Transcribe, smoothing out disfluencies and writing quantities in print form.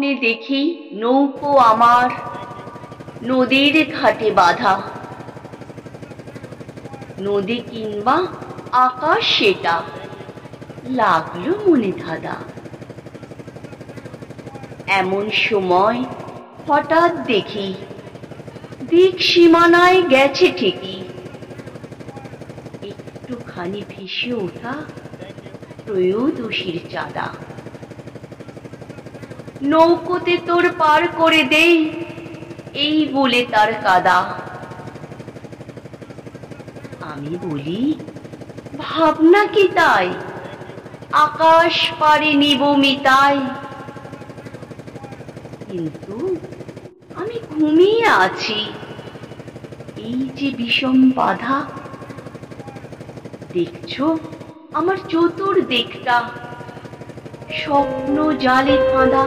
স্বপ্নে দেখি নৌকো আমার নদীর ঘাটে বাঁধা, নদী কিংবা আকাশ সেটা লাগলো মনে ধাঁধা। এমন সময় হঠাৎ দেখি দিক সীমানায় গেছে ঠিকই একটুখানি ভেসে ওঠা ত্রয়োদশীর চাঁদা। নৌকোতে তোর পার করে দেই এই বলে তার কাদা। আমি বলি ভাবনা কি তাই, আকাশ পারে নিব মিতাই। কিন্তু আমি ঘুমিয়ে আছি, এই যে বিষম বাধা। দেখছো আমার চতুর্দিকটা স্বপ্ন জালে ফাঁদা।